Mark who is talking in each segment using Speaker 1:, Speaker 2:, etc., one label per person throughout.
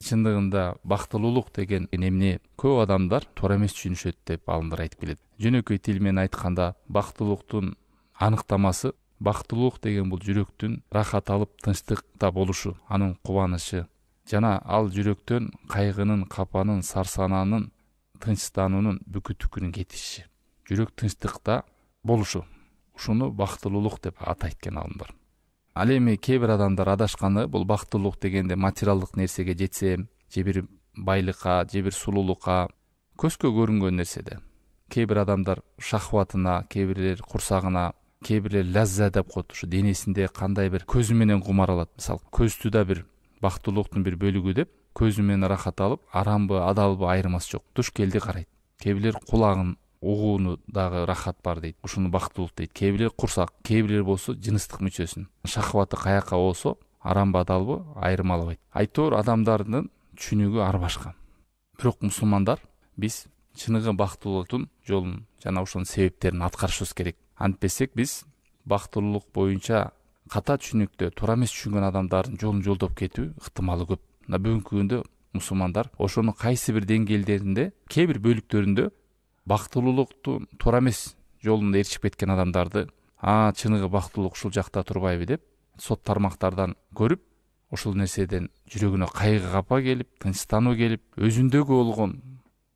Speaker 1: чындыгында бактылуулук деген эмне көп адамдар туура эмес түшүнүшөт деп алымдар айтып келет. Жөнөкөй тил менен айтканда бактылуулуктун аныктамасы бактылуулук деген бул жүрөктүн рахат алып тынчтыкта болушу, анын кубанышы жана ал жүрөктөн кайгынын, капанын, сарсанаанын, тынчтануунун бүкү-түкүнүн кетиши, жүрөк тынчтыкта болушу. Ушуну бактылуулук деп атайт экен алымдар. Ал эми кээ бир адамдар адашканы бул бактылуулук дегенде материалдык нерсеге жетсе, же бир байлыкка, же бир сулуулукка, көзгө көрүнгөн нерседе. Кээ бир адамдар шахватына, кээ бирлер курсагына, кээ бирлер лазза деп коет, ушу денесинде кандай бир көзү менен кумар алат. Мисалы, көздү да бир бактылуулуктун бир бөлүгү деп, көзү менен рахат алып, арамбы, адалбы айырмасы жок. Туш келди карайт. Кээ бирлер кулагын угууну дагы рахат бар дейт. Ушуну бактылуулук дейт. Кээ бирлер курсак, кээ бирлер болсо жыныстык мүчөсүн. Шахваты каяка болсо, арамбы, адалбы айырмалабайт. Айтор адамдардын түшүнүгү ар башка. Бирок мусулмандар биз чыныгы бактылуулуктун жолун жана ошонун себептерин аткарышыбыз керек. Антпесек биз бактылуулук боюнча ката түшүнүктө туура эмес түшүнгөн адамдардын жолун жолдоп кетүү ыктымалы көп. Мына бүгүнкү күндө мусулмандар ошонун кайсы бир деңгээлдеринде, кээ бир бөлүктөрүндө бактылуулуктун туура эмес жолунда ээрчип кеткен адамдарды чыныгы бактылуулук ушул жакта турбайбы деп сот тармактардан көрүп, ушул нерседен жүрөгүнө кайгы капа келип, тынчтануу келип, өзүндөгү болгон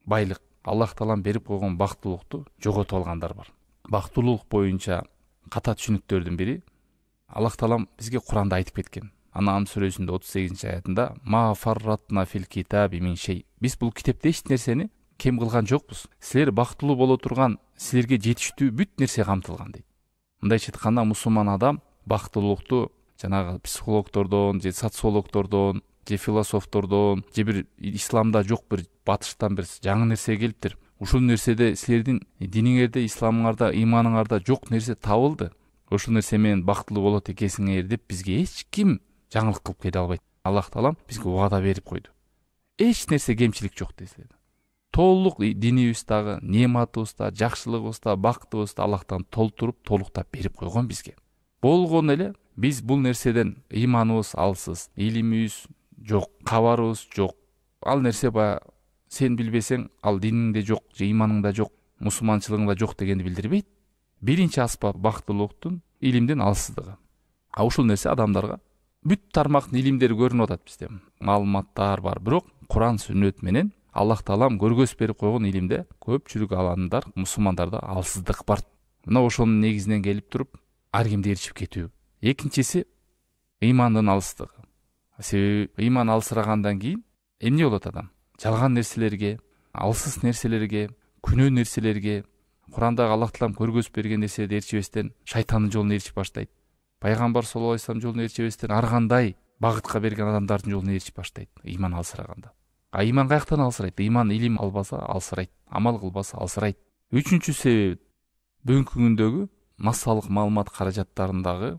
Speaker 1: байлык, Аллах Таалам берип койгон бактылуулукту жоготуп алгандар бар. Бактылуулук боюнча ката түшүнүктөрдүн бири Аллах Таалам бизге Куранда айтып кеткен. Анам сүрөсүндө 38-аятында ма фарратна фил китаби мин шей. Биз бул китепте эч нерсени кем кылган жокпуз. Силер бактылуу боло турган, силерге жетиштүү бүт нерсе камтылган дейт. Мындайча айтканда мусулман адам бактылуулукту жанагы психологтордон, же социологтордон, же философтордон, же бир исламда жок бир батыштан бир жаңы нерсе келиптир. Ушул нерседе силердин диниңерде, исламыңарда, ыйманыңарда жок нерсе табылды. Ошол нерсе менен бактылуу болот экенсиңер деп бизге эч ким жаңылык кылып келе албайт. Аллах Таалам бизге убада берип койду. Эч нерсе кемчилик жок десилер. Толук динибиздагы неаматыбызда, жакшылыгыбызда, бактыбызда Аллахтан толтуруп, толуктап берип койгон бизге. Болгон эле биз бул нерседен ыйманыбыз алсыз, илимибиз жок, кабарыбыз жок. Ал нерсе сен билбесең, ал диниңде жок, же ыйманыңда жок, мусулманчылыгыңда жок дегенди билдирбейт. Биринчи аспап бактылуулуктун илимден алсыздыгы. Ушул нерсе адамдарга бүт тармактын илимдери көрүнүп атат бизде. Маалыматтар бар, бирок Куран, сүннөт менен Аллах Таалам көргөзүп берип койгон илимде көпчүлүк аландар, мусулмандарда алсыздык бар. Мына ошонун негизинен келип туруп, ар кимди ээрчип кетүү. Экинчиси ыймандын алсыздыгы. Себеби ыйман алсырагандан кийин эмне болот адам? Жалган нерселерге, алсыз нерселерге, күнөө нерселерге, Курандагы Аллах Таалам көргөзүп берген нерселерди ээрчибестен шайтандын жолуна ээрчип баштайт. Пайгамбар саллаллаху алейхи вассалам жолуна ээрчибестен ар кандай багытка берген адамдардын жолуна ээрчип баштайт. Ыйман алсыраганда. Ыйман каяктан алсырайт? Ыйман илим албаса алсырайт, амал кылбаса алсырайт. Үчүнчү себеби бүгүнкү күндөгү массалык маалымат каражаттарындагы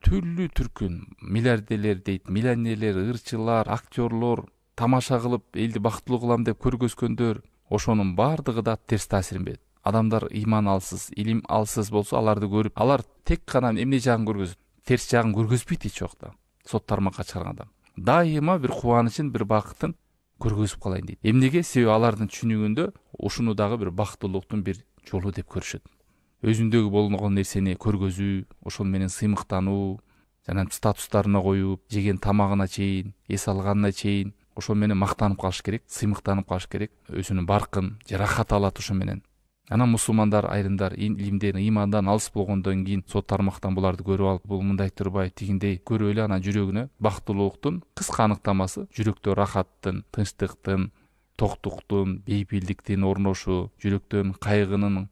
Speaker 1: түрлүү түркүн миллиардерлер дейт, миллионерлер, ырчылар, актерлор тамаша кылып элди бактылуу кылам деп көргөзгөндөр, ошонун баардыгы да терс таасирин берет. Адамдар ыйман алсыз, илим алсыз болсо, аларды көрүп, алар тек гана эмне жагын көргөзөт, терс жагын көргөзбөйт эч убакта. Сот тармакка чыгарганда дайыма бир кубанычын, бир бакытын көргөзүп калайын дейт. Эмнеге? Себеби алардын түшүнүгүндө ушуну дагы бир бактылуулуктун бир жолу деп көрүшөт. Өзүндөгү болгон нерсени көргөзүү, ошол менен сыймыктануу, жана статустарына коюп, жеген тамагына чейин, эс алганына чейин ошол менен мактанып калыш керек, сыймыктанып калыш керек. Өзүнүн баркын, рахат алат ошо менен. Анан мусулмандар айрымдар илимден, ыймандан алыс болгондон кийин сот тармактан буларды көрүп алып, бул мындай турбай, тигиндей көрүп эле анан жүрөгүнө бактылуулуктун кыска аныктамасы жүрөктө рахаттын, тынчтыктын, токтуктун, бейпилдиктин орношу, жүрөктөн кайгынын,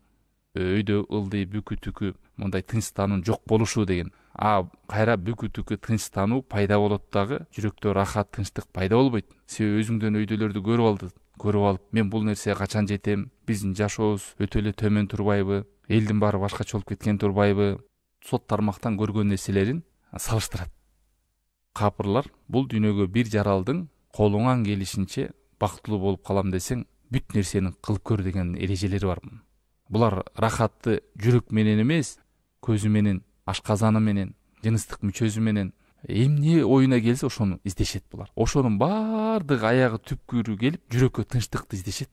Speaker 1: өйдө ылдый бүкү-түкү мындай тынчтануунун жок болушу деген. Кайра бүкү-түкү тынчтануу пайда болот дагы, жүрөктө рахат, тынчтык пайда болбойт. Себеби өзүңдөн өйдөлөрдү көрүп алып, мен бул нерсеге качан жетем, биздин жашообуз өтө эле төмөн турбайбы, элдин баары башкача болуп кеткен турбайбы, сот тармактан көргөн нерселерин салыштырат. Капырлар бул дүйнөгө бир жаралдың колуңан келишинче бактылуу болуп калам десең, бүт нерсени кылып көр деген эрежелери бар. Булар рахатты жүрөк менен эмес, көзү менен, ашказаны менен, жыныстык мүчөсү менен, эмне оюна келсе ошону издешет булар. Ошонун баардыгы аягы түпкүрү келип жүрөккө тынчтыкты издешет.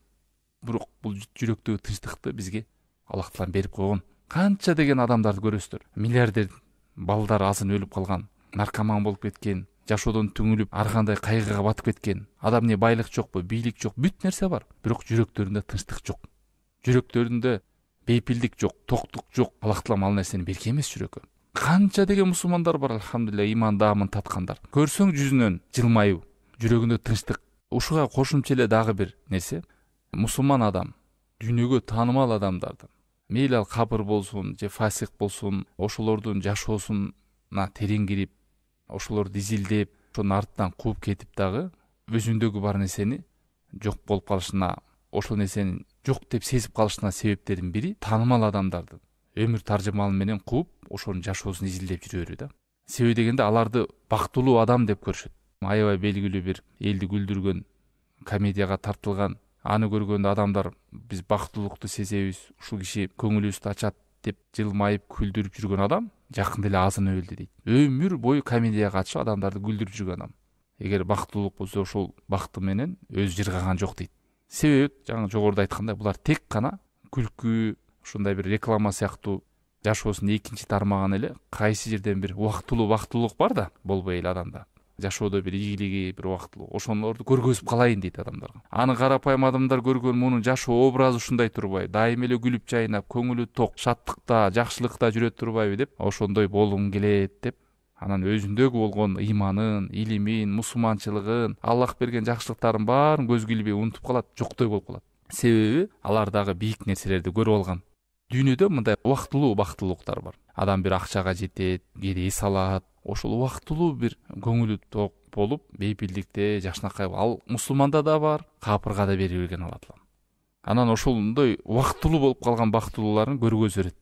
Speaker 1: Бирок бул жүрөктөгү тынчтыкты бизге Аллах Таала берип койгон. Канча деген адамдарды көрөсүздөр. Миллиардер балдар азын өлүп калган, наркоман болуп кеткен, жашоодон түңүлүп ар кандай кайгыга батып кеткен. Адам не байлык жокпу, бийлик жок, бүт нерсе бар. Бирок жүрөктөрүндө тынчтык жок. Жүрөктөрүндө бейпилдик жок, токтук жок. Аллах Таала ал нерсени берген эмес жүрөккө. Канча деген мусулмандар бар, алхамдулилля, иман даамын таткандар. Көрсөң жүзүнөн жылмаюу, жүрөгүндө тынчтык. Ушуга кошумча эле дагы бир нерсе. Мусулман адам, дүйнөгө таанымал адамдарды, мейли ал кабыр болсун же фасик болсун, ошолордун жашоосуна терең кирип, ошолорду изилдеп, ошонун артынан кууп кетип дагы өзүндөгү бар нерсени жок болуп калышына, ошол нерсени жок деп сезип калышына себептердин бири таанымал адамдарды өмүр таржымалы менен кууп, ошонун жашоосун изилдеп жүрө берүү да. Себеби дегенде аларды бактылуу адам деп көрүшөт. Аябай белгилүү бир элди күлдүргөн комедияга тартылган, аны көргөндө адамдар биз бактылуулукту сезебиз, ушул киши көңүлүбүздү ачат деп жылмайып күлдүрүп жүргөн адам жакында эле азын өлдү дейт. Өмүр бою комедияга катышып адамдарды күлдүрүп жүргөн адам. Эгер бактылуулук болсо ошол бакты менен өзү жыргаган жок дейт. Себеби жаңы жогоруда айткандай булар тек гана күлкү, ушундай бир реклама сыяктуу жашоосунун экинчи тармагын эле кайсы жерден бир убактылуу бактылуулук бар да, болбой эле адамда. Жашоодо бир ийгилиги, бир убактылуу, ошолорду көргөзүп калайын дейт адамдарга. Аны карапайым адамдар көргөн мунун жашоо образы ушундай турбайбы? Дайым эле күлүп жайнап, көңүлү ток, шаттыкта, жакшылыкта жүрө турбайбы деп, ошондой болгум келет деп, анан өзүндөгү болгон ыйманын, илимин, мусулманчылыгын, Аллах берген жакшылыктарын баарын көзгө илбей унутуп калат, жоктой болуп калат. Себеби алар дагы бийик нерселерди көрүп алган. Дүйнөдө мындай убактылуу бактылуулуктар бар. Адам бир акчага жетет, кээде эс алат, ошол убактылуу бир көңүлү ток болуп, бейпилдикте, жакшынакай. Ал мусулманда да бар, капырга да бере берген Алла Таала. Анан ошондой убактылуу болуп калган бактылууларын көргөзө берет.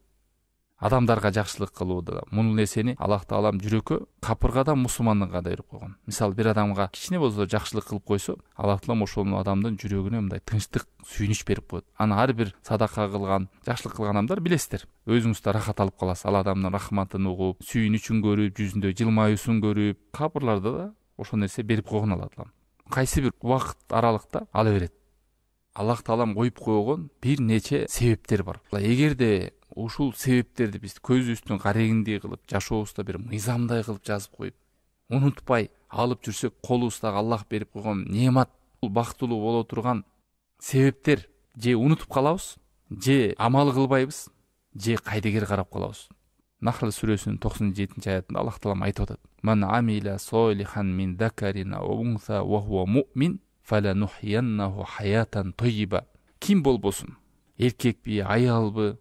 Speaker 1: Адамдарга жакшылык кылууда муну нерсени Аллах Таалам жүрөккө, капырга да, мусулманга да берип койгон. Мисалы бир адамга кичине болсо жакшылык кылып койсо, Аллах Таалам ошол адамдын жүрөгүнө мындай тынчтык, сүйүнүч берип коет. Аны ар бир садака кылган, жакшылык кылган адамдар билесиздер. Өзүңүз да рахат алып каласыз. Ал адамдын рахматын угуп, сүйүнүчүн көрүп, жүзүндө жылмаюусун көрүп, капырларда да ошол нерсе берип койгон Алла Таалам. Кайсы бир убакыт аралыкта ала берет. Аллах Таалам коюп койгон бир нече себептер бар. Эгерде ушул себептерди биз көзүбүздүн карегиндей кылып, жашообузда бир мыйзамдай кылып жазып коюп, унутпай алып жүрсөк, колубуздагы Аллах берип койгон неамат, бактылуу боло турган себептер же унутуп калабыз, же амал кылбайбыз, же кайдыгер карап калабыз. Нахл сүрөсүнүн 97 аятында Аллах Таалам айтып атат: "Ман амила солихан мин закарин ва унса ва хува муъмин фаланухияннаху хаятан тойиба." Ким болбосун, эркекпи, аялбы,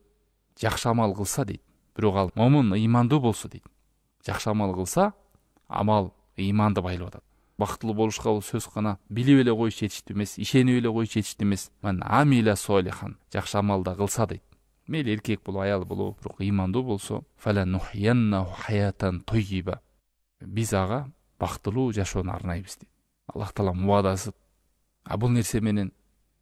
Speaker 1: жакшы амал кылса дейт. Бирок ал момун, ыймандуу болсо дейт. Жакшы амал кылса, амал ыйманды байлап атат. Бактылуу болушка бул сөз гана билип эле коюш жетиштүү эмес, ишенип эле коюш жетиштүү эмес. Ман амила солихан, жакшы амалда кылса дейт. Мейли эркек болобу, аял болобу, бирок ыймандуу болсо, фаланухияннаху хаятан тойиба. Биз ага бактылуу жашоону арнайбыз дейт. Аллах Таалам убадасы. Бул нерсе менен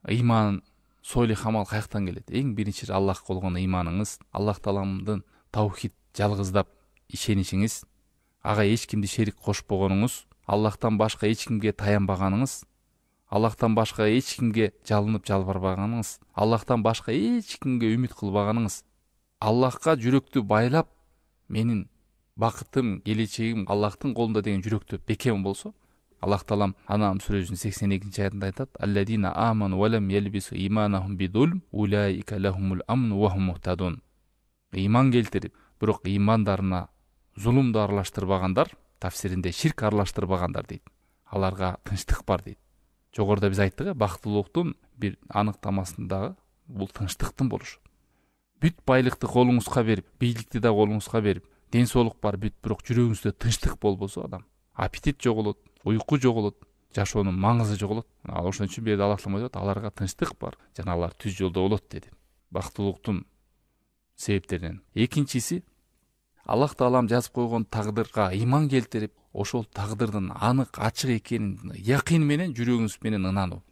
Speaker 1: ыйман, солих амал каяктан келет? Эң биринчи Аллах болгон ыйманыңыз, Аллах Тааламдын таухид жалгыздап ишенишиңиз, ага эч кимди шерик кошпогонуңуз, Аллахтан башка эч кимге таянбаганыңыз, Аллахтан башка эч кимге жалынып жалбарбаганыңыз, Аллахтан башка эч кимге үмүт кылбаганыңыз, Аллахка жүрөктү байлап, менин бакытым, келечегим Аллахтын колунда деген жүрөктө бекем болсо, Аллах Таалам Анам сүрөсүнүн 82 аятында айтат: "Алладина аману ва лам ялбису иманахум бидулм, улаика лахумул амну ва хум мухтадун." Ыйман келтирип, бирок ыймандарына зулумду аралаштырбагандар, тафсиринде ширк аралаштырбагандар дейт. Аларга тынчтык бар дейт. Жогоруда биз айттык, бактылуулуктун бир аныктамасындагы бул тынчтыктын болушу. Бүт байлыкты колуңузга берип, бийликти да колуңузга берип, ден соолук бар бүт, бирок жүрөгүңүздө тынчтык болбосо, адам аппетит жоголот, уйку жоголот, жашоонун маңызы жоголот. Ошон үчүн бул Аллах Таала айтат: "Аларга тынчтык бар, жана алар түз жолдо болот" деди. Бактылуулуктун себептеринен. Экинчиси, Аллах Таалам жазып койгон тагдырга ыйман келтирип, ошол тагдырдын анык, ачык экенин якин менен жүрөгүңүз менен ынануу.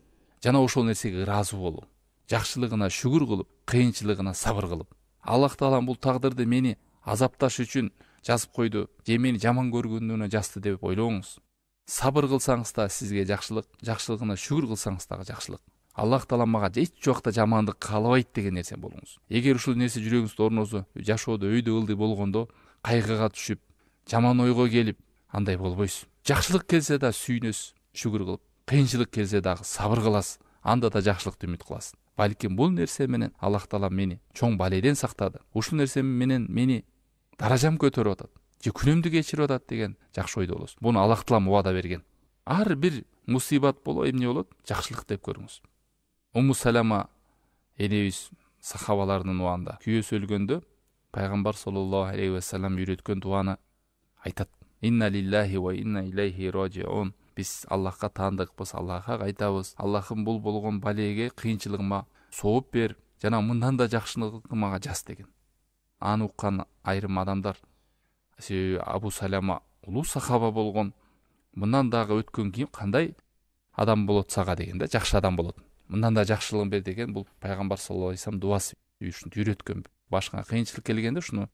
Speaker 1: Жана ошол нерсеге ыраазы болуу. Жакшылыгына шүгүр кылып, кыйынчылыгына сабыр кылып. Аллах Таалам бул тагдырды мени азапташ үчүн жазып койду, же мени жаман көргөнүнө жазды деп ойлобоңуз. Сабыр кылсаңыз да сизге жакшылык, жакшылыгына шүгүр кылсаңыз дагы жакшылык. Аллах таала мага эч убакта жамандык каалабайт деген нерсе болуңуз. Эгер ушул нерсе жүрөгүңүздө орносо, жашоодо өйдө ылдый болгондо кайгыга түшүп, жаман ойго келип, андай болбойсуз. Жакшылык келсе да сүйүнөсүз, шүгүр кылып, кыйынчылык келсе дагы сабыр кыласыз, анда да жакшылыкты үмүт кыласыз. Балким бул нерсе менен Аллах таала мени чоң баледен сактады. Ушул нерсе менен мени даражам көтөрүп атат, же күнөмдү кечирип атат деген жакшы ойдо болосуз. Буну Аллах таалам убада берген. Ар бир мусибат боло эмне болот? Жакшылык деп көрүңүз. Умму Салама энебиз сахабалардын убагында күйөөсү өлгөндө пайгамбар саллаллаху алейхи ва саллям үйрөткөн дуаны айтат. Инна лиллахи ва инна илейхи раджиун. Биз Аллахка таандыкпыз, Аллахка кайтабыз. Аллахым бул болгон балеге, кыйынчылыгыма сооп бер, жана мындан да жакшылыгын мага жаз деген. Аны уккан айрым адамдар, Абу Салама улуу сахаба болгон, мындан дагы өткөн кийин кандай адам болот сага дегенде, жакшы адам болот. Мындан да жакшылыгын бер деген бул пайгамбар саллаллаху алейхи ва саллям дуасы үйрөткөн. Башка кыйынчылык келгенде ушуну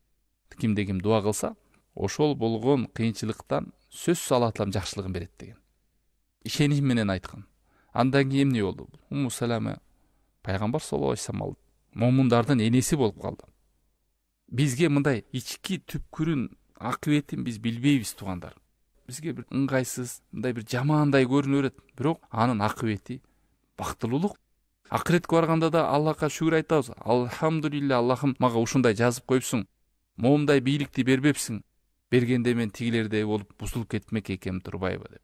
Speaker 1: кимде ким дуа кылса, ошол болгон кыйынчылыктан сөзсүз Аллах таалам жакшылыгын берет деген. Ишеним менен айткан. Андан кийин эмне болду? Умму Салама пайгамбар саллаллаху алейхи ва саллям момундардын энеси болуп калды. Бизге мындай ички түпкүрүн, акыбетин биз билбейбиз, туугандар. Бизге бир ыңгайсыз, мындай бир жамандай көрүнө берет. Бирок анын акыбети бактылуулук. Акыретке барганда да Аллахка шүгүр айтабыз. Алхамдулилля, Аллахым мага ушундай жазып коюпсуң. Момундай бийликти бербепсиң. Бергенде мен тигилердей болуп бузулуп кетмек экенмин турбайбы деп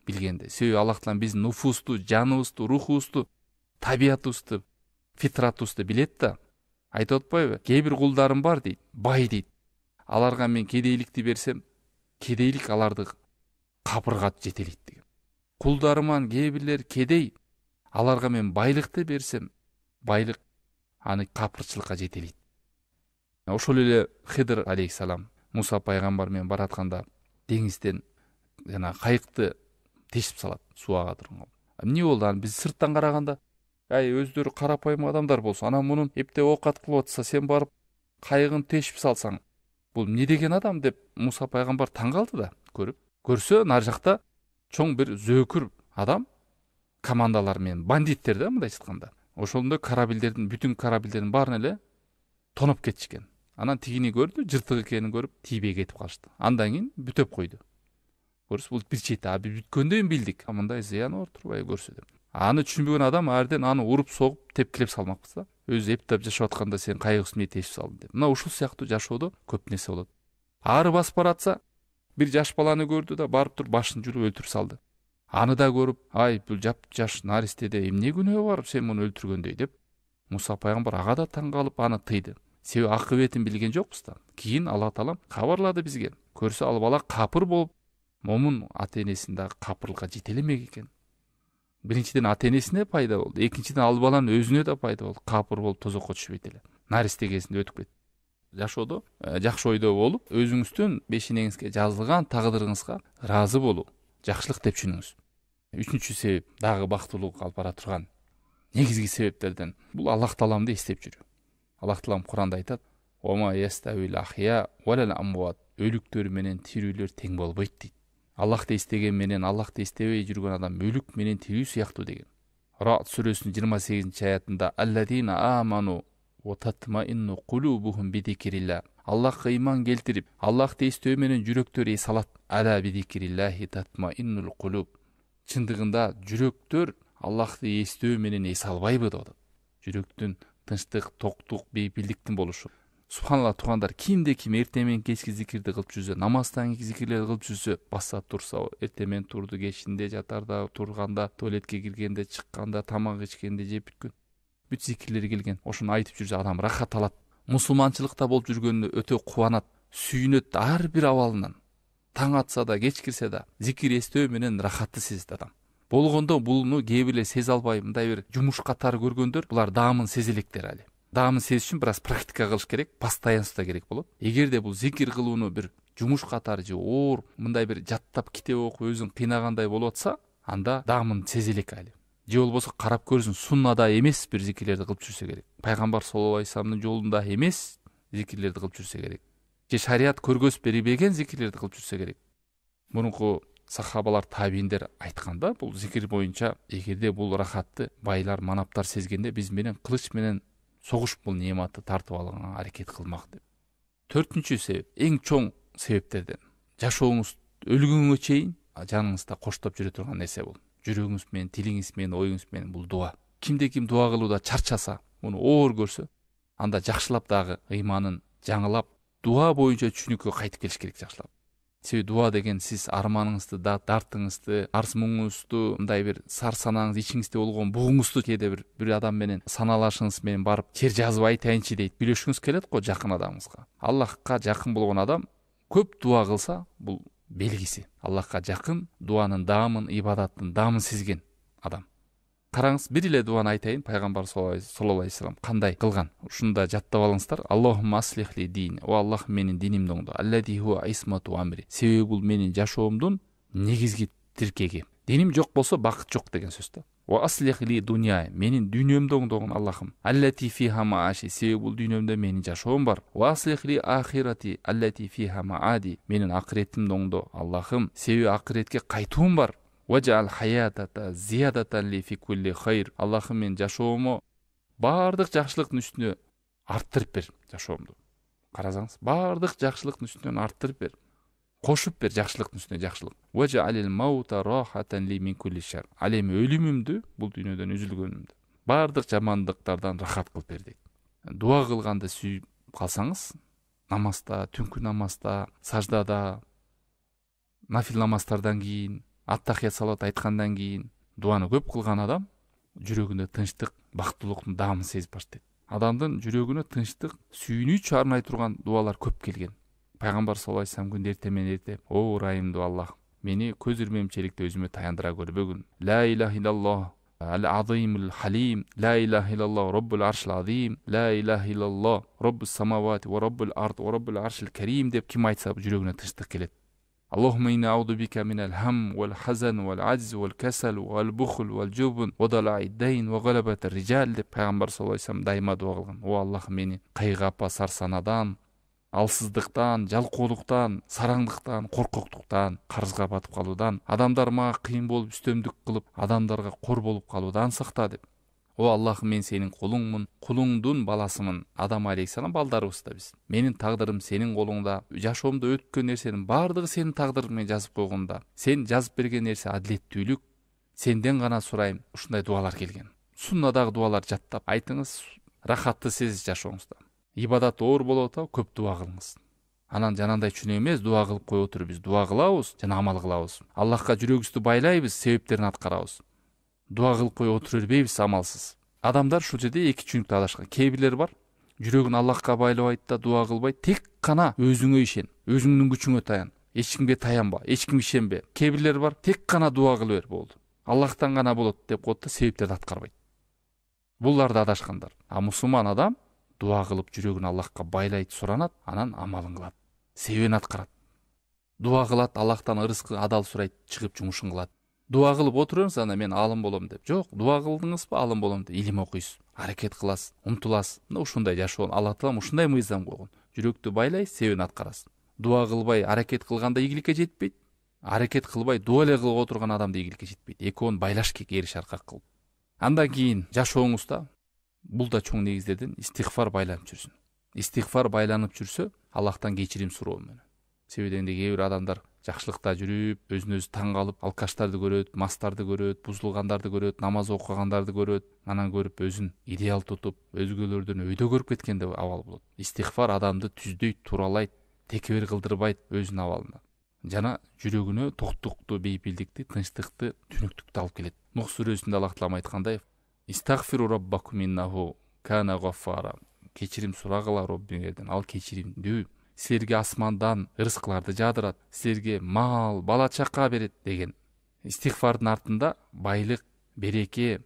Speaker 1: билгенде. Себеби Аллах таалам биздин нуфусту, жаныбызды, рухубузду, табиятыбызды, фитратыбызды билет да. Айтып атпайбы? Кээ бир кулдарым бар дейт, бай дейт. Аларга мен кедейликти берсем, кедейлик аларды кабырга жетелейт деген. Кулдарыман кээ бирлер кедей, аларга мен байлыкты берсем, байлык аны капырчылыкка жетелейт. Ошол эле Хидр алейхиссалам Муса пайгамбар менен баратканда деңизден жана кайыкты тешип салат сууга турган. Эмне болду? Аны биз сырттан караганда, өздөрү карапайым адамдар болсо, анан мунун эптеп оокат кылып атса, сен барып кайыгын тешип салсаң, бул эмне деген адам деп Муса пайгамбар таң калды да, көрсө нары жакта чоң бир зөөкүр адам, командалар менен бандиттер да, мындайча айтканда. Ошондо бүтүн корабльдердин баарын эле тоноп кетишкен. Анан тигини көрдү, жыртык экенин көрүп, тийбей кетип калышты. Андан кийин бүтөп койду. Көрсө бул бир чети, биз бүткөндөн билдик, мындай зыяны бар турбайбы көрсө деп. Аны түшүнбөгөн адам арден аны уруп согуп, тепкилеп салмакпыз да. Өзү эптеп жашап атканда сен кайык үстүнө тешип салдың деп. Мына ушул сыяктуу жашоодо көп нерсе болот. Ары басып баратса, бир жаш баланы көрдү да, барып туруп башын жулуп өлтүрүп салды. Аны да көрүп, бул жаш наристеде эмне күнөө бар, сен муну өлтүргөндөй деп, Муса пайгамбар ага да таң калып аны тыйды. Себеби акыбетин билген жокпуз да. Кийин Аллах таалам кабарлады бизге. Көрсө ал бала капыр болуп, момун ата-энесин да капырлыкка жетелемек экен. Биринчиден ата-энесине пайда болду, экинчиден ал баланын өзүнө да пайда болду. Капыр болуп тозокко түшпөйт эле. Наристе кезинде өтүп кетти. Жашоодо жакшы ойдо болуп, өзүңүздүн бешенеңизге жазылган тагдырыңызга ыраазы болуу, жакшылык деп түшүнүңүз. Үчүнчү себеп, дагы бактылуулукка алып бара турган негизги себептерден бул Аллах тааламды эстеп жүрүү. Аллах таалам Куранда айтат: "Ома ястауил ахия валал амват." Өлүктөр менен тирүүлөр тең болбойт дейт. Аллахты эстеген менен Аллахты эстебей жүргөн адам өлүк менен тирүү сыяктуу деген. Раад сүрөсүнүн 28-аятында алладина аману ва татмаинну кулубухум бидикрилла. Аллахка ыйман келтирип, Аллахты эстөө менен жүрөктөр эс алат. Ала бидикриллахи татмаиннул кулуб. Чындыгында жүрөктөр Аллахты эстөө менен эс албайбы деп атат. Жүрөктүн тынчтык, токтук, бейпилдиктин болушу. Субханалла, туугандар, кимде ким эртең менен кечки зикирди кылып жүрсө, намаздан кийинки зикирлерди кылып жүрсө, баса турса, эртең менен турду, кечинде, жатарда, турганда, туалетке киргенде, чыкканда, тамак ичкенде, жеп бүт зикирлери келген. Ошону айтып жүрсө, адам рахат алат. Мусулманчылыкта болуп жүргөнүнө өтө кубанат, сүйүнөт ар бир абалынан. Таң атса да, кеч кирсе да, зикир эстөө менен рахатты сезет адам. Болгондо буну кээ бирлер сезе албай, мындай бир жумуш катары көргөндөр, булар даамын сезелектер али. Даамын сезиш үчүн бираз практика кылыш керек, постоянство керек болот. Эгерде бул зикир кылууну бир жумуш катары же оор, мындай бир жаттап китеп окуп өзүн кыйнагандай болуп атса, анда даамын сезелек али. Же болбосо карап көрсүн, суннада эмес бир зикирлерди кылып жүрсө керек. Пайгамбар саллаллаху алейхи ва салламдын жолунда эмес зикирлерди кылып жүрсө керек. же шариат көргөзүп бербеген зикирлерди кылып жүрсө керек. Мурунку сахабалар, табииндер айтканда, бул зикир боюнча эгерде бул рахатты байлар, манаптар сезгенде биз менен кылыч менен согуш бул неаматты тартып алганга аракет кылмак деп. Төртүнчү себеп, эң чоң себептерден жашооңуз өлгөнгө чейин жаныңызда коштоп жүрө турган нерсе бул. Жүрөгүңүз менен, тилиңиз менен, оюңуз менен бул дуа. Кимде ким дуа кылууда чарчаса, муну оор көрсө, анда жакшылап дагы ыйманын жаңылап, дуа боюнча түшүнүккө кайтып келиш керек жакшылап. Себеби дуа деген сиз арманыңызды, дартыңызды, арз муңуңузду, мындай бир сар санаңыз, ичиңизде болгон бугуңузду кээде бир адам менен саналашыңыз менен барып чер жазып айтайынчы дейт, билешиңиз келет го жакын адамыңызга. Аллахка жакын болгон адам көп дуа кылса, бул белгиси. Аллахка жакын, дуанын даамын, ибадаттын даамын сезген адам. Караңыз, бир эле дуаны айтайын, пайгамбар саллаллаху алейхи вассалам кандай кылган. Ушунда жаттап алыңыздар. Аллахумма аслих ли дин. О Аллах, менин динимди оңдо. Аллади хуа исмату амри. Себеби бул менин жашоомдун негизги тиркеги. Диним жок болсо бакыт жок деген сөз да. О аслих ли дуня. Менин дүйнөмдү оңдогон Аллахым. Аллати фиха мааши. Себеби бул дүйнөмдө менин жашоом бар. О аслих ли ахирати. Аллати фиха маади. Менин акыретимди оңдо Аллахым. Себеби акыретке кайтуум бар. Ваджал хаятата зиядатан ли фи кулли хайр. Аллахым, мен жашоому бардык жакшылыктын үстүнө арттырып бер жашоомду. Карасаңыз, бардык жакшылыктын үстүнөн арттырып бер. Кошуп бер жакшылыктын үстүнө жакшылык. Ваджалил маута рахатан ли мин кулли шар. Ал эми өлүмүмдү, бул дүйнөдөн үзүлгөнүмдү, бардык жамандыктардан рахат кылып бер дейт. Дуа кылганды сүйүп калсаңыз, намазда, түнкү намазда, саждада, нафил намаздардан кийин, аттахият салат айткандан кийин дуаны көп кылган адам жүрөгүндө тынчтык, бактылыктын даамын сезип баштайт. Адамдын жүрөгүнө тынчтык, сүйүнүч арнай турган дуалар көп келген. Пайгамбар саллаллаху алейхи вассалам күндө эртең менен эрте: "О ырайымдуу Аллах, мени көз ирмемчиликте өзүмө таяндыра көрбөгүн. Ла илаха иллаллах ал-азимул халим, ла илаха иллаллах роббул аршил азим, ла илаха иллаллах роббус самавати ва роббул ард ва роббул аршил карим" деп ким айтса жүрөгүнө тынчтык келет. Аллахумма инна аузу бика минал хам вал хазан вал ажз вал касал вал бухл вал жубн ва далаид дайн ва галабат ар-rijal деп пайгамбар саллаллаху алейхи вассалам дайыма дуа кылган. О Аллах, мени кайгапа сарсанадан, алсыздыктан, жалкоолуктан, сараңдыктан, коркоктуктан, карызга батып калуудан, адамдар мага кыйын болуп үстөмдүк кылып, адамдарга кор болуп калуудан сакта деп. О Аллах, мен сенин кулуңмун, кулуңдун баласымын. Адам алейхиссалам балдарыбыз да биз. Менин тагдырым сенин колуңда. Жашоомдо өткөн нерсенин бардыгы сенин тагдырың менен жазып койгондо, сен жазып берген нерсе адилеттүүлүк. Сенден гана сурайм. Ушундай дуалар келген. Суннадагы дуалар жаттап айтыңыз, рахатты сезиңиз жашооңузда. Ибадат оор болуп атабы, көп дуа кылыңыз. Анан жанагындай чүнө эмес, дуа кылып кое отуруп биз дуа кылабыз жана амал кылабыз. Аллахка жүрөгүбүздү байлайбыз, себептерин аткарабыз. Дуа кылып кое отура бербейбиз амалсыз. Адамдар ушул жерде эки түшүнүктө адашкан. Кээ бирлер бар, жүрөгүн Аллахка байлабайт да дуа кылбайт, тек гана өзүңө ишен, өзүңдүн күчүңө таян, эч кимге таянба, эч кимге ишенбе. Кээ бирлер бар, тек гана дуа кыла бер, болду. Аллахтан гана болот деп коет да себептерди аткарбайт. Булар да адашкандар. А мусулман адам дуа кылып жүрөгүн Аллахка байлайт, суранат, анан амалын кылат, себебин аткарат. Дуа кылат, Аллахтан ырыскы адал сурайт, чыгып жумушун кылат. Дуа кылып отуруңуз, анда мен алым болом деп. Жок, дуа кылдыңызбы, алым болом деп. Илим окуйсуз, аракет кыласыз, умтуласыз. Мына ушундай жашоо, Алла таалам ушундай мыйзам койгон. Жүрөктү байлайсыз, себебин аткарасыз. Дуа кылбай аракет кылганда ийгиликке жетпейт. Аракет кылбай дуа эле кылып отурган адам да ийгиликке жетпейт. Экөөнү байлаш керек, эриш аркак кылып. Андан кийин жашооңузда бул да чоң негиздерден истигфар байланып жүрсүн. Истигфар байланып жүрсө, Аллахтан кечирим суроо менен. Себеби кээ бир адамдар жакшылыкта жүрүп, өзүн өзү таң калып, алкаштарды көрөт, мастарды көрөт, бузулгандарды көрөт, намаз окугандарды көрөт, анан көрүп өзүн идеал тутуп, өзгөлөрдөн өйдө көрүп кеткенде абал болот. Истигфар адамды түздөйт, туралайт, текебир кылдырбайт өзүнүн абалына. Жана жүрөгүнө токтукту, бейпилдикти, тынчтыкты, түнүктүктү алып келет. Нух сүрөсүндө Аллах таалам айткандай: "Истагфиру раббакум иннаху кана гаффара." Кечирим сурагыла Роббиңерден, ал кечиримдүү. Силерге асмандан ырыскыларды жаадырат, силерге мал, бала чака берет деген. Истигфардын артында байлык, береке,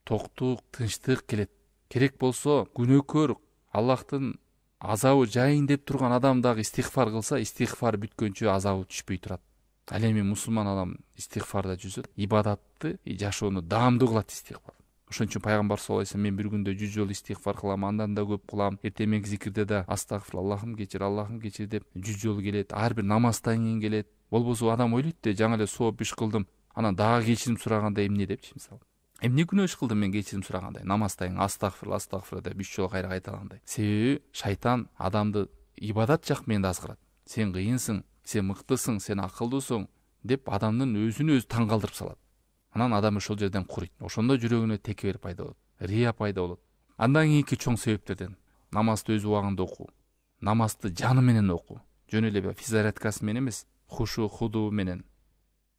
Speaker 1: токтук, тынчтык келет. Керек болсо күнөөкөр, Аллахтын азабы жайын деп турган адам дагы истигфар кылса, истигфар бүткөнчө азабы түшпөй турат. Ал эми мусулман адам истигфарда жүрсө, ибадатты, жашоону даамдуу кылат истигфар. Ошон үчүн пайгамбар саллаллаху алейхи вассалам мен бир күндө 100 жолу истигфар кылам, андан да көп кылам. Эртең зикирде да астагфир, Аллахым кечир деп 100 жолу келет. Ар бир намаздан кийин келет. Болбосо адам ойлойт да, жаңы эле сооп иш кылдым, анан дагы кечирим сураганда эмне депчи мисалы. Эмне күнөө иш кылдым мен кечирим сурагандай, намаздан кийин астагфир деп 3 жолу кайра кайталагандай. Себеби шайтан адамды ибадат жак менен азгырат. Сен кыйынсың, сен мыктысың, сен акылдуусуң деп адамдын өзүн өзү таң калтырып салат. Анан адам ошол жерден курuyт. Ошондо жүрөгүнө текебер пайда болот, рия пайда болот. Андан кийинки чоң себептерден намазды өз убагында окуу, намазды жаны менен окуу, жөн эле физзарядкасы менен эмес, хушу худу менен,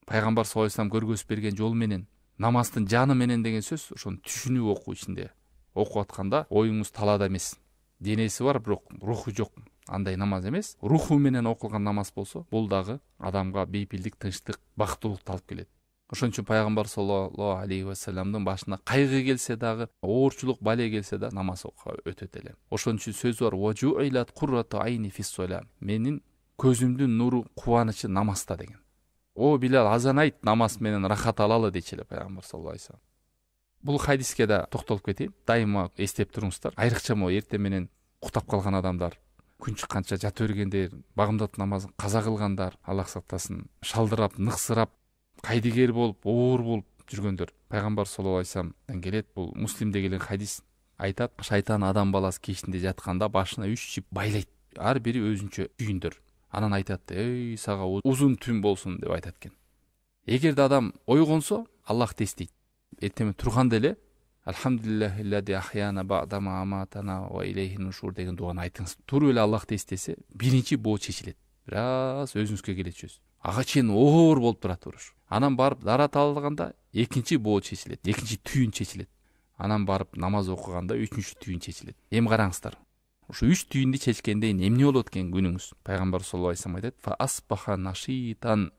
Speaker 1: пайгамбар саллаллаху алейхи вассалам көргөзүп берген жол менен, намаздын жаны менен деген сөз ошону түшүнүп окуу ичинде. Окуп атканда оюңуз талаада эмес. Денеси бар, бирок руху жок. Андай намаз эмес. Руху менен окулган намаз болсо, бул дагы адамга бейпилдик, тынчтык, бактылыкты алып келет. Ошон үчүн пайгамбар саллаллаху алейхи вассаламдын башына кайгы келсе дагы, оорчулук, бале келсе да намаз окуп өтөт эле. Ошон үчүн сөз бар: "Важуилат куррату айни фис-сола". Менин көзүмдүн нуру, кубанычы намазда деген. О Билал, азан айт, намаз менен рахат алалы дечи эле пайгамбар саллаллаху алейхи вассалам. Бул хадиске да токтолуп кетейин. Дайыма эстеп туруңуздар. Айрыкча могу эртең менен уктап калган адамдар, күн чыкканча жата бергендер, багымдат намазын каза кылгандар, Аллах сактасын, шалдырап, ныксырап, кайдыгер болуп, оор болуп жүргөндөр. Пайгамбар саллаллаху алейхи вассаламдан келет. Бул Муслимде келген хадис. Айтат: шайтан адам баласы кечинде жатканда башына 3 чип байлайт. Ар бири өзүнчө түйүндөр. Анан айтат: "Эй, сага узун түн болсун" деп айтат экен. Эгерде адам ойгонсо, Аллах тестейт. Эртең турганда эле "Алхамдулиллахиллади ахяна ба'дама аматана ва илейхи нушур" деген дуаны айтыңыз. Туруп эле Аллах тестесе, биринчи боо чечилет. Бираз өзүңүзгө келет сөз. Ага чейин оор болуп турат уруш. Анан барып дарат алганда экинчи боо чечилет, экинчи түйүн чечилет. Анан барып намаз окуганда үчүнчү түйүн чечилет. Эми караңыздар. Ушу 3 түйүндү чечкенден эмне болот экен күнүңүз? Пайгамбар саллаллаху алейхи вассалам айтат: "Фа асбаха нашитан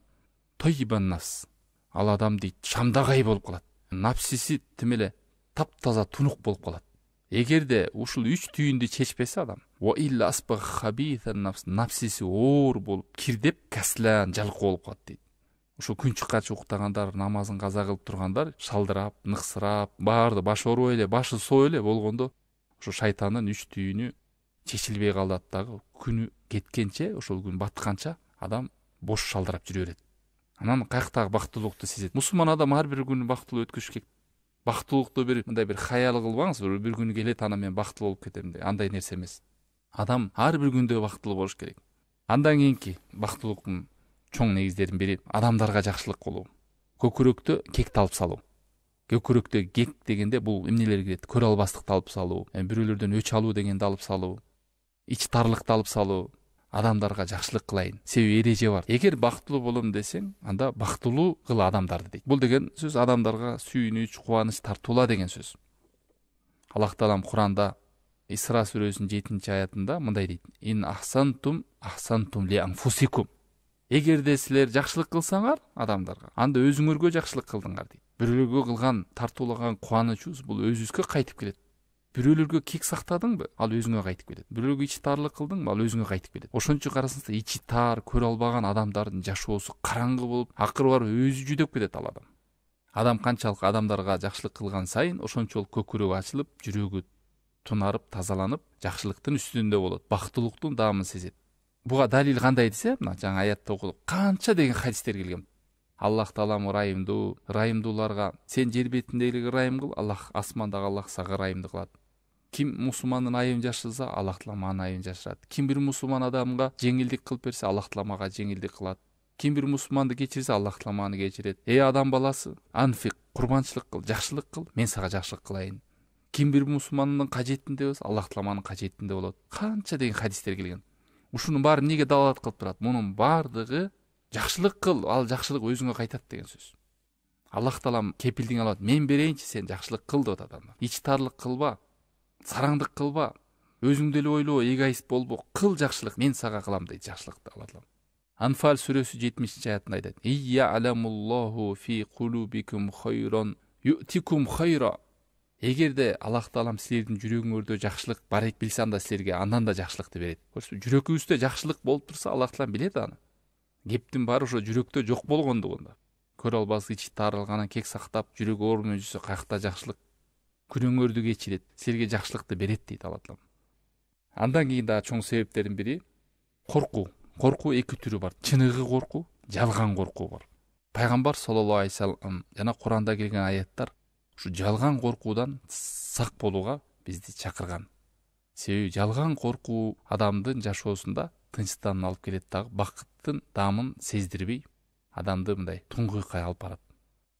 Speaker 1: тойибан нафс". Ал адам дейт, шамдагай болуп калат. Напсиси тим эле таптаза тунук болуп калат. Эгерде ушул 3 түйүндү чечпесе адам, ва илла асбаха хабитан нафс, напсиси оор болуп, кирдеп, каслан, жалкоо болуп калат дейт. Ушу күн чыкканча уктагандар, намазын каза кылып тургандар, шалдырап, ныксырап, баарды баш ооруй эле, башы соо эле болгондо, ушу шайтандын 3 түйүнү чечилбей калат дагы. Күнү кеткенче, ошол күн батканча адам бош шалдырап жүрө берет. Анан каяктагы бактылуулукту сезет. Мусулман адам ар бир күнү бактылуу өткөрүш керек. Бактылуулукту мындай бир хаял кылбаңыз, бир күнү келет, анан мен бактылуу болуп кетем деп. Андай нерсе эмес. Адам ар бир күндө бактылуу болуш керек. Андан кийинки бактылуулуктун чоң негиздеринин бири адамдарга жакшылык кылуу. Көкүрөктө кекти алып салуу. Көкүрөктө кек дегенде бул эмнелер кирет? Көрө албастыкты алып салуу, бирөөлөрдөн өч алуу дегенди алып салуу, ич тарлыкты алып салуу, адамдарга жакшылык кылайын. Себеби эреже бар. Эгер бактылуу болом десең, анда бактылуу кыл адамдарды дейт. Бул деген сөз адамдарга сүйүнүч, кубаныч тартуула деген сөз. Аллах Таалам Куранда Исра сүрөсүнүн 7-аятында мындай дейт: "Ин ахсантум ли анфусикум". Эгерде силер жакшылык кылсаңар адамдарга, анда өзүңөргө жакшылык кылдыңар дейт. Бирөөлөргө кылган, тартуулаган кубанычыбыз бул өзүбүзгө кайтып келет. Бирөөлөргө кек сактадыңбы, ал өзүңө кайтып келет. Бирөөлөргө ичи тарлык кылдыңбы, ал өзүңө кайтып келет. Ошон үчүн карасаңыздар, ичи тар, көрө албаган адамдардын жашоосу караңгы болуп, акыры барып өзү жүдөп кетет ал адам. Адам канчалык адамдарга жакшылык кылган сайын, ошончолук көкүрөгү ачылып, жүрөгү тунарып, тазаланып, жакшылыктын үстүндө болот, бактылуулуктун даамын сезет. Буга далил кандай десе, мына жаңа аятта окудук, канча деген хадистер келген. Аллах Таалам ырайымдуу, ырайымдууларга сен жер бетиндеги ырайым кыл, Аллах асмандагы Аллах сага ырайымды кылат. Ким мусулмандын айыбын жашырса, Аллах Таалам анын айыбын жашырат. Ким бир мусулман адамга жеңилдик кылып берсе, Аллах Таалам ага жеңилдик кылат. Ким бир мусулманды кечирсе, Аллах Таалам аны кечирет. Эй адам баласы, анфик, курбанчылык кыл, жакшылык кыл, мен сага жакшылык кылайын. Ким бир мусулмандын кажетинде болсо, Аллах Таалам анын кажетинде болот. Канча деген хадистер келген. Ушунун баары эмнеге далалат кылып турат? Мунун баардыгы жакшылык кыл, ал жакшылык өзүңө кайтат деген сөз. Аллах Таалам кепилдигин алат. Мен берейинчи, сен жакшылык кыл деп атат. Ич тарлык кылба, сараңдык кылба, өзүңдү эле ойлоо, эгоист болбо, кыл жакшылык, мен сага кылам дейт жакшылыкты Алла Таалам. Анфал сүрөсү 70-аятында айтат: "Ия аламуллаху фи кулубикум хайран ю'тикум хайра". Эгерде Аллах Таалам силердин жүрөгүңөрдө жакшылык бар экен билсе, анда силерге андан да жакшылыкты берет. Көрсөтү, жүрөгүбүздө жакшылык болуп турса, Аллах Таалам билет аны. Кептин баары ошо жүрөктө жок болгондугунда. Көрө албас ичи тарылганан кек сактап, жүрөгү ооруп жүрсө, каякта жакшылык? күнөөңөрдү кечирет, силерге жакшылыкты берет дейт Алла Таала. Андан кийин дагы чоң себептердин бири коркуу. Коркуу эки түрү бар. Чыныгы коркуу, жалган коркуу бар. Пайгамбар саллаллаху алейхи вассалам жана Куранда келген аяттар ушу жалган коркуудан сак болууга бизди чакырган. Себеби жалган коркуу адамдын жашоосунда тынчтан алып келет дагы бакыттын даамын сездирбей адамды мындай туңгуйкка алып барат.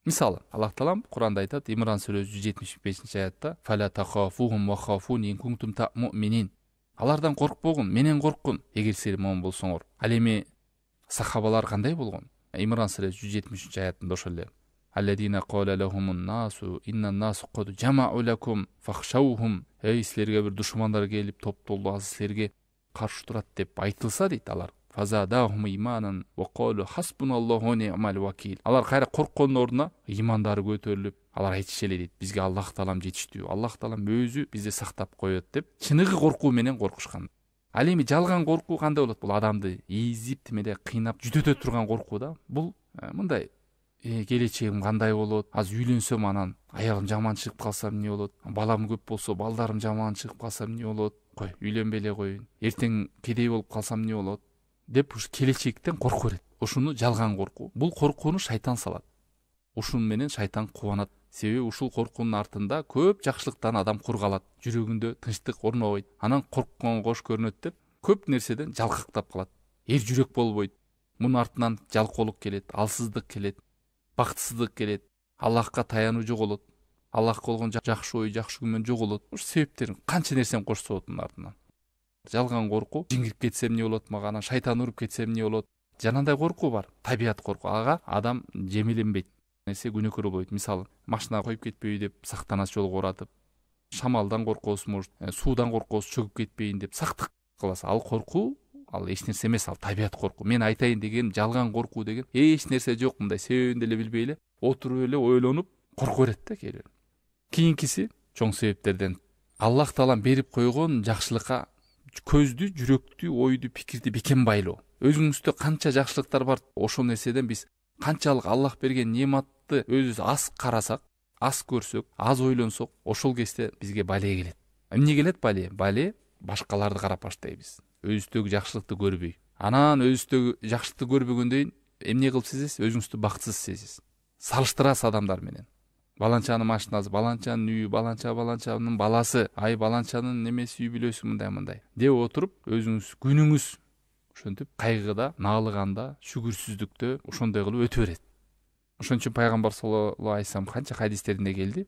Speaker 1: Мисалы, Аллах Таалам Куранда айтат, Имран сүрөсү 75 аятта: "Фала тахафухум ва хафуни ин кунтум та'минин." Алардан коркпогун, менен корккун, эгер силер момун болсоңор. Ал эми сахабалар кандай болгон? Имран сүрөсү 173 аятында ошол эле: "Алладина кала лахумун насу иннан насу кад жамау лакум фахшаухум." Эй, силерге бир душмандар келип топтолду, азыр силерге каршы турат деп айтылса дейт алар. Фазадахум иманан ва калу хасбуналлаху ва ни'мал вакил. Алар кайра корккондун ордуна имандары көтөрүлүп, алар айтышы эле дейт: "Бизге Аллах Таалам жетиштүү, Аллах Таалам өзү бизди сактап коет" деп чыныгы коркуу менен коркушкан. Ал эми жалган коркуу кандай болот? Бул адамды ийзип тимеде кыйнап жүдөтө турган коркуу да. Бул мындай: келечегим кандай болот? Азыр үйлөнсөм анан аялым жаман чыгып калса эмне болот? Балам көп болсо балдарым жаман чыгып калса эмне болот? Кой, үйлөнбөй эле коеюн. Эртең кедей болуп калсам эмне болот? Деп ушу келечектен коркуу берет. Ушуну жалган коркуу. Бул коркууну шайтан салат. Ушун менен шайтан кубанат. Себеби ушул коркуунун артында көп жакшылыктан адам кур калат. Жүрөгүндө тынчтык орнобойт. Анан корккон кош көрүнөт деп көп нерседен жалкактап калат. Эр жүрөк болбойт. Мунун артынан жалкоолук келет, алсыздык келет, бактысыздык келет, Аллахка таянуу жоголот. Аллахка болгон жакшы ой, жакшы күмөн жоголот. Ушу себептерин канча нерсени кошсо болот мунун артынан. Жалган коркуу, жиңирип кетсем эмне болот мага, анан шайтан уруп кетсем эмне болот? Жанагындай коркуу бар, табият коркуу. Ага адам жемиленбейт. Нерсе күнөөкөр болбойт. Мисалы, машина коюп кетпейби деп сактанас жолго оратып, шамалдан коркосуз, может, суудан коркосуз, чөгүп кетпейин деп сактык кыласыз. Ал коркуу, ал эч нерсе эмес, ал табият коркуу. Мен айтайын деген жалган коркуу деген эч нерсе жок, мындай себебин деле билбей эле отуруп эле ойлонуп корко берет да кээ. Кийинкиси чоң себептерден Аллах Таалам берип койгон жакшылыкка көздү, жүрөктү, ойду, пикирди бекем байлоо. Өзүңүздө канча жакшылыктар бар, ошол нерседен биз канчалык Аллах берген нематты өзүбүз аз карасак, аз көрсөк, аз ойлонсок, ошол кезде бизге бале келет. Эмне келет бале? Бале башкаларды карап баштайбыз. Өзүбүздөгү жакшылыкты көрбөй. Анан өзүбүздөгү жакшылыкты көрбөгөндөн кийин эмне кылып сезесиз? Өзүңүздү бактысыз сезесиз. Салыштырасыз адамдар менен. Баланчанын машинасы, баланчанын үйү, баланчанын баласы, ай баланчанын немеси үй бүлөсү мындай деп отуруп, өзүңүз күнүңүз ошентип кайгыда, наалыганда, шүгүрсүздүктө ошондой кылып өтө берет. Ошон үчүн пайгамбар саллаллаху алейхи вассалам канча хадистеринде келди: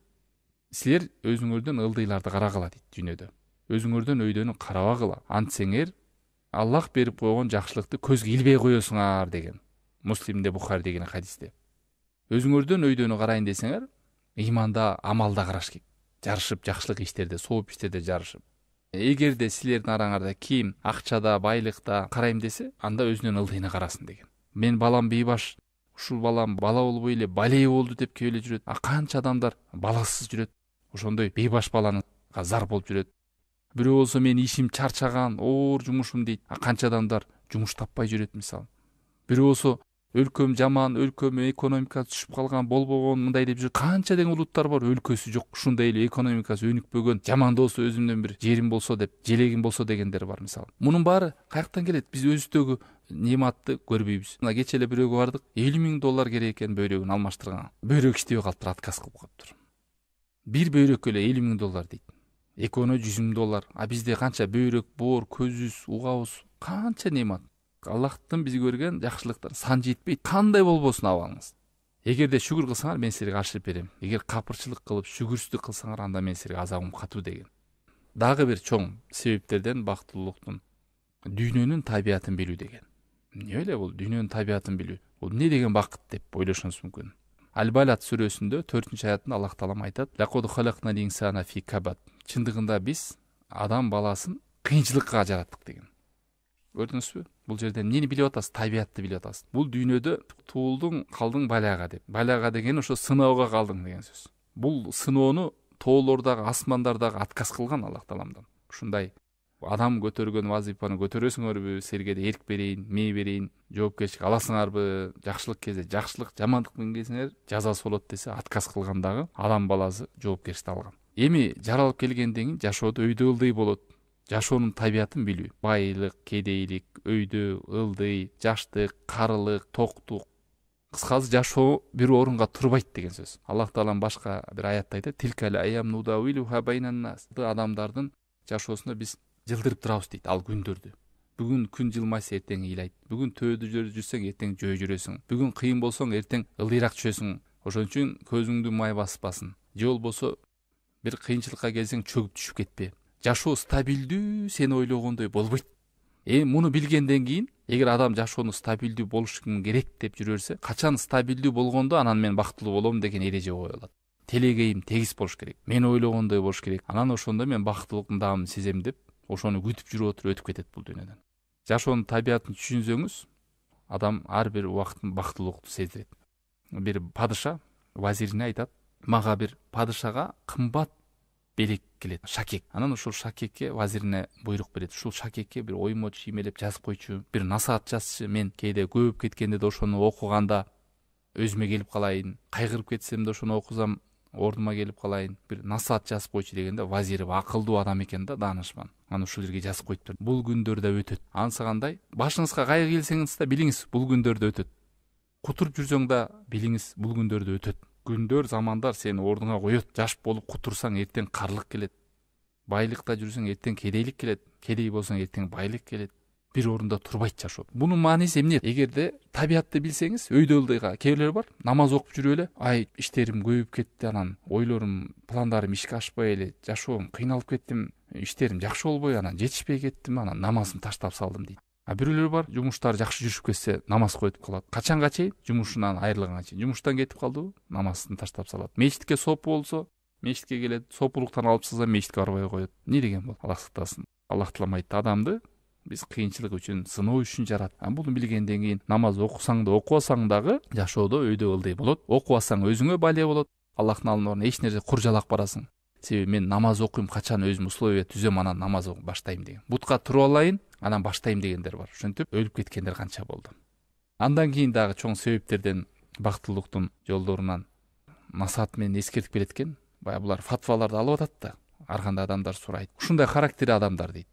Speaker 1: "Силер өзүңөрдөн ылдыйларды карагыла" дейт дүйнөдө. Өзүңөрдөн өйдөнү карабагыла. Антсеңер Аллах берип койгон жакшылыкты көзгө илбей коесуңар деген. Муслимде, Бухарide деген хадисте. Өзүңөрдөн өйдөнү карайын десеңер, иманда, амалда караш керек. Жарышып, жакшылык иштерде, сооп иштерде жарышып. Эгерде силердин араңарда ким акчада, байлыкта карайм десе, анда өзүнүн ылдыйына карасын деген. Мен балам бейбаш, ушул балам бала болбой эле бале болду деп кеп эле жүрөт. Канча адамдар баласыз жүрөт. Ошондой бейбаш баланы зар болуп жүрөт. Бирөө болсо мен ишим чарчаган, оор жумушум дейт. Канча адамдар жумуш таппай жүрөт мисалы. Бирөө болсо өлкөм жаман, өлкөм экономикасы түшүп калган, болбогон мындай деп жүрөт. Канча деген улуттар бар, өлкөсү жок, ушундай эле экономикасы өнүкпөгөн, жаман да болсо өзүмдөн бир жерим болсо деп, желегим болсо дегендер бар мисалы. Мунун баары каяктан келет? Биз өзүбүздөгү нематты көрбөйбүз. Мына кече эле бирөөгө бардык, $50,000 керек экен бөйрөгүн алмаштырганга. Бөйрөк иштебей калыптыр, отказ кылып калыптыр. Бир бөйрөккө эле $50,000 дейт. Экөөнө $100,000. А бизде канча бөйрөк, боор, көзүбүз, угабыз, канча немат. Аллахтын бизге берген жакшылыктар сан жетпейт. Кандай болбосун абалыңыз. Эгерде шүгүр кылсаңар, мен силерге ашырып берем. Эгер капырчылык кылып, шүгүрсүздүк кылсаңар, анда мен силерге азабым катуу деген. Дагы бир чоң себептерден бактылуулуктун дүйнөнүн табиятын билүү деген. Эмне эле бул дүйнөнүн табиятын билүү? Бул эмне деген бакыт деп ойлошуңуз мүмкүн. Аль-Балад сүрөсүндө 4-аятында Аллах Таалам айтат: "Лакад халакнал инсана фи кабад." Чындыгында биз адам баласын кыйынчылыкка жараттык деген. Көрдүңүзбү? Бул жерде эмнени билип атасыз? Табиятты билип атасыз. Бул дүйнөдө туулдуң, калдың балага деп. Балага деген ошо сыноого калдың деген сөз. Бул сыноону тоолордогу, асмандардагы отказ кылган Аллах Тааламдан. Ушундай адам көтөргөн вазифаны көтөрөсүңөрбү? Силерге да эрк берейин, мээ берейин, жоопкерчилик аласыңарбы? Жакшылык кезде жакшылык, жамандык менен келсеңер жазасы болот десе, отказ кылгандагы адам баласы жоопкерчиликти алган. Эми жаралып келгенден кийин жашоодо өйдө ылдый болот. Жашоонун табиятын билүү. Байлык, кедейлик, өйдө, ылдый, жаштык, карылык, токтук. Кыскасы жашоо бир орунга турбайт деген сөз. Аллах таалам башка бир аятта айтат: "Тилкал аям нудавилуха байнан нас." Адамдардын жашоосуна биз жылдырып турабыз дейт ал күндөрдү. Бүгүн күн жылмайса эртең ыйлайт. Бүгүн төөдө жүрсөң эртең жөө жүрөсүң. Бүгүн кыйын болсоң эртең ылдыйраак түшөсүң. Ошон үчүн көзүңдү май баспасын. Же болбосо бир кыйынчылыкка келсең чөгүп түшүп кетпе. Жашоо стабилдүү сен ойлогондой болбойт. Муну билгенден кийин, эгер адам жашоону стабилдүү болушун керек деп жүрөрсө, качан стабилдүү болгондо анан мен бактылуу болом деген эреже кое алат. Телегейим тегиз болуш керек. Мен ойлогондой болуш керек. Анан ошондо мен бактылуулуктун даамын сезем деп, ошону күтүп жүрүп отуруп өтүп кетет бул дүйнөдөн. Жашоонун табиятын түшүнсөңүз, адам ар бир убакыттын бактылуулукту сездирет. Бир падыша вазирине айтат: "Мага бир падышага кымбат белек келет, шакек. Анан ушул шакекке вазирине буйрук берет. Ушул шакекке бир оймо чиймелеп жазып койчу, бир насаат жазчы. Мен кээде көбүп кеткенде да ошону окуганда өзүмө келип калайын. Кайгырып кетсем да ошону окусам ордума келип калайын. Бир насаат жазып койчу" дегенде, вазири акылдуу адам экен да, даанышман. Анан ушул жерге жазып коюптур. Бул күндөр да өтөт. Анысы кандай? Башыңызга кайгы келсеңиз да билиңиз, бул күндөр да өтөт. Кутуруп жүрсөң да билиңиз, бул күндөр да өтөт. Күндөр, замандар сени ордуңа коет. Жаш болуп кутурсаң эртең карлык келет. Байлыкта жүрсөң эртең кедейлик келет. Кедей болсоң эртең байлык келет. Бир орунда турбайт жашоо. Бунун мааниси эмне? Эгерде табиятты билсеңиз, өйдө ылдыйга кээрлер бар, намаз окуп жүрүп эле, ай иштерим көбүп кетти, анан ойлорум, пландарым ишке ашпай эле, жашоом кыйналып кеттим, иштерим жакшы болбой, анан жетишпей кеттим, анан намазымды таштап салдым дейт. А бирөөлөр бар, жумуштары жакшы жүрүшүп кетсе, намаз коюп калат. Качанга чейин? Жумушунан айрылганга чейин. Жумуштан кетип калдыбы, намазын таштап салат. Мечитке сопу болсо, мечитке келет, сопулуктан алып салса, мечитке барбай коет. Не деген бул? Аллах сактасын. Аллах тааламайт, адамды биз кыйынчылык үчүн, сыноо үчүн жарат. Буну билгенден кийин намаз окусаң да, окубасаң дагы жашоодо өйдө ылдый болот. Окубасаң өзүңө бале болот. Аллахтын алдына ордуна эч нерсе куржалак барасың. Себеби мен намаз окуйм, качан өзүм условия түзөм, анан намаз окуп баштайм деген. Бутка туруп алайын, анан баштайм дегендер бар. Ошентип өлүп кеткендер канча болду. Андан кийин дагы чоң себептерден, бактылуулуктун жолдорунан насаат менен эскертип келет экен. Баягы булар фатваларды алып атат да, ар кандай адамдар сурайт. Ушундай характери адамдар дейт.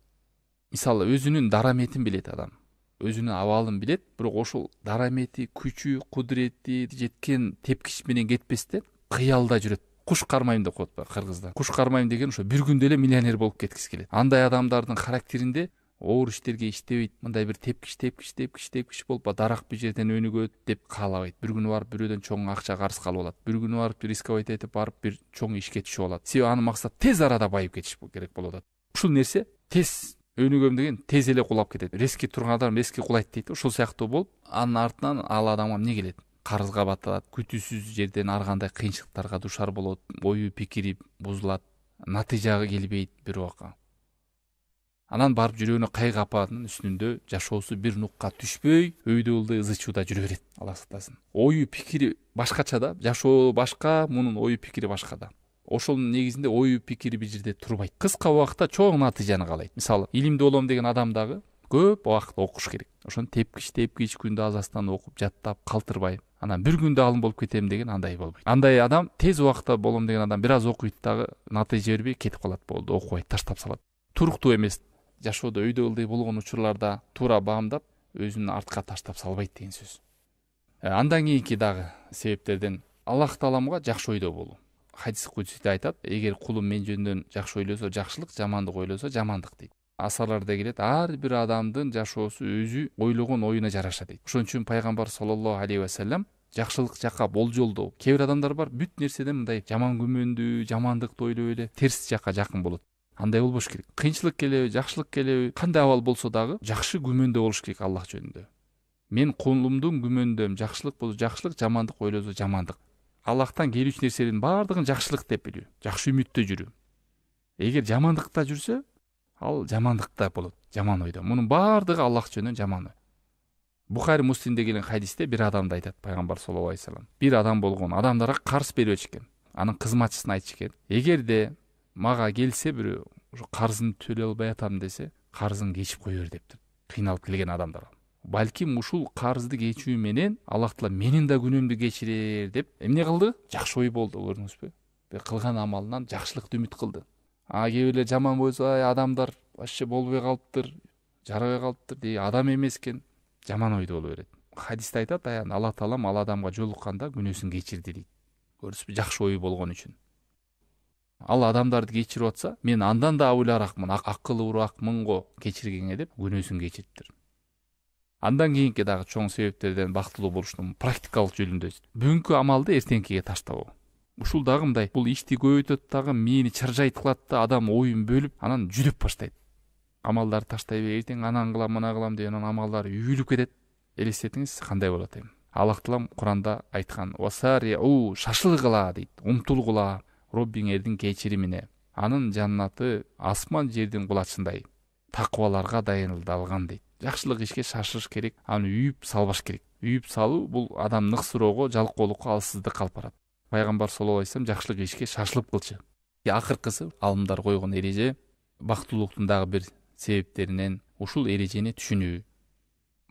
Speaker 1: Мисалы, өзүнүн дараметин билет адам. Өзүнүн абалын билет, бирок ошол дарамети, күчү, кудурети жеткен тепкич менен кетпестен кыялда жүрөт. Куш кармайм деп коет кыргызда. Куш кармайм деген ошо бир күндө эле миллионер болуп кеткиси келет. Андай адамдардын характеринде оор иштерге иштебейт, мындай бир тепкич болуп, дарак бир жерден өнүгөт деп каалабайт. Бир күнү барып бирөөдөн чоң акча карыз калып алат. Бир күнү барып рисковать этип барып бир чоң ишке түшүп алат. Себеби анын максаты тез арада байып кетиш керек болуп атат. Ушул нерсе тез өнүгөм деген тез эле кулап кетет. Резки турган адам резки кулайт дейт. Ошол сыяктуу болуп, анын артынан ал адамга эмне келет? Карызга батат, күтүүсүз жерден ар кандай кыйынчылыктарга душар болот, ою пикири бузулат, натыйжага келбейт бир убакка. Анан барып жүрөгүнө кайгы апанын үстүндө жашоосу бир нукка түшпөй, өйдө ылдый ызычууда жүрө берет. Аллах сактасын. Ою пикири башкача да, жашоо башка, мунун ою пикири башка да. Ошонун негизинде ою пикири бир жерде турбайт. Кыска убакытта чоң натыйжаны каалайт. Мисалы, илимди болом деген адам дагы көп убакыт окуш керек. Ошону тепкич күндө азастан окуп, жаттап, калтырбай, анан бир күндө алым болуп кетем деген андай болбойт. Андай адам тез убакытта болом деген адам бир аз окуйт дагы натыйжа бербей кетип калат, болду, окубайт, таштап салат. Туруктуу эмес. Жашоодо өйдө ылдый болгон учурларда туура баамдап, өзүн артка таштап салбайт деген сөз. Андан кийинки дагы себептерден Аллах тааламга жакшы ойдо болуу. Хадис кудсиде айтат: эгер кулум мен жөнүндөн жакшы ойлосо жакшылык, жамандык ойлосо жамандык дейт. Асарларда келет, ар бир адамдын жашоосу өзү ойлогон оюна жараша дейт. Ошон үчүн пайгамбар саллаллаху алейхи ва саллям жакшылык жакка болжолдоо. Кээ бир адамдар бар, бүт нерседен мындай жаман күмөндүү, жамандыкты ойлоп эле терс жакка жакын болот. Андай болбош керек. Кыйынчылык келеби, жакшылык келеби, кандай абал болсо дагы жакшы күмөндө болуш керек Аллах жөнүндө. Мен кулумдун күмөндөм, жакшылык болсо жакшылык, жамандык ойлосо жамандык. Аллахтан келүүчү нерселердин баардыгын жакшылык деп билүү, жакшы үмүттө жүрүү. Эгер жамандыкта жүрсө, ал жамандыкта болот, жаман ойдо. Мунун баардыгы Аллах жөнүндөн жаман ой. Бухари Муслимде келген хадисте бир адамды айтат пайгамбар саллаллаху алейхи ва саллям. Бир адам болгон, адамдарга карыз бербечү экен. Анын кызматчысына айтчу экен: эгерде мага келсе бирөө ошо карызын төлөй албай атам десе, карызын кечип кое бер дептир. Кыйналып келген адамдарга. Балким ушул карызды кечүү менен Аллах таала менин да күнөөмдү кечирер деп эмне кылды? Жакшы ой болду, көрдүңүзбү? кылган амалынан жакшылыкты үмүт кылды. Кээ бирлер жаман болсо, адамдар вообще болбой калыптыр, жарабай калыптыр дей, адам эмес экен, жаман ойдо боло берет. Хадисте айтат, аян Алла таалам ал адамга жолукканда күнөөсүн кечирди дейт. Көрүсүзбү, жакшы ою болгон үчүн. Ал адамдарды кечирип атса, мен андан да ойларакмын, акыллуураакмын го кечиргенге деп күнөөсүн кечириптир. Андан кийинки дагы чоң себептерден бактылуу болуштун практикалык жөнүндө бүгүнкү амалды эртеңкиге таштабоо. Ушул дагы мындай, бул ишти көбөйтөт дагы, мээни чаржайтып кылат да, адам оюн бөлүп, анан жүдөп баштайт. Амалдарды таштай бер, эртең анан кылам, мына кылам деген амалдар үйүлүп кетет. Элестетиңиз кандай болот эми? Аллах таалам Куранда айткан: "Васариу", шашылгыла дейт, умтулгула Роббиңердин кечиримине. Анын жаннаты асман жердин кулачындай такыбаларга дайындалган дейт. Жакшылык ишке шашыш керек, аны үйүп салбаш керек. Үйүп салуу бул адам ныксыроого, жалкоолукка, алсыздыкка алып барат. Пайгамбар саллаллаху алейхи вассалам жакшылык ишке шашылып кылчы. Акыркысы алымдар койгон эреже, бактылуулуктун дагы бир себептеринен ушул эрежени түшүнүү.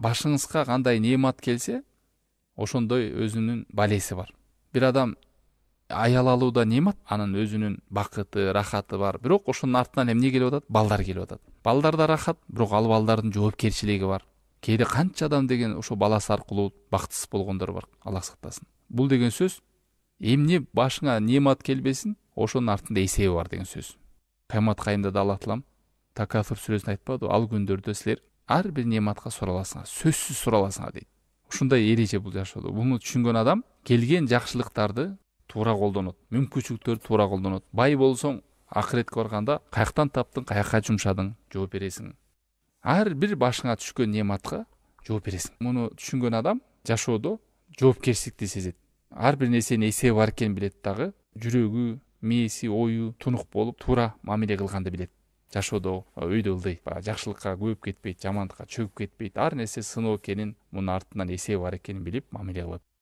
Speaker 1: Башыңызга кандай неемат келсе, ошондой өзүнүн балеси бар. Бир адам аял алууда неемат, анын өзүнүн бакыты, рахаты бар. Бирок ошонун артынан эмне келип атат? Балдар келип атат. Балдарда рахат, бирок ал балдардын жоопкерчилиги бар. Кээде канча адам деген ошо баласы аркылуу бактысыз болгондор бар. Аллах сактасын. Бул деген сөз эмне башыңа неемат келбесин, ошонун артында эсеби бар деген сөз. Кыямат кайымда да Аллах таалам Такасур сүрөсүндө айтпады, ал күндөрдө силер ар бир неематка сураласыңар, сөзсүз сураласыңар дейт. Ушундай эреже бул жашоодо. Буну түшүнгөн адам келген жакшылыктарды туура колдонот, мүмкүнчүлүктөрдү туура колдонот. Бай болсоң, акыретке барганда каяктан таптың, каякка жумшадың, жооп бересиң. Ар бир башыңа түшкөн неематка жооп бересиң. Муну түшүнгөн адам жашоодо жоопкерчиликти сезет. Ар бир нерсенин эсеби бар экенин билет дагы, жүрөгү, мээси, ою тунук болуп, туура мамиле кылганды билет. Жашоодо өйдө ылдый, жакшылыкка көбүп кетпейт, жамандыкка чөгүп кетпейт. Ар нерсе сыноо экенин, мунун артынан эсеби бар экенин билип мамиле кылат.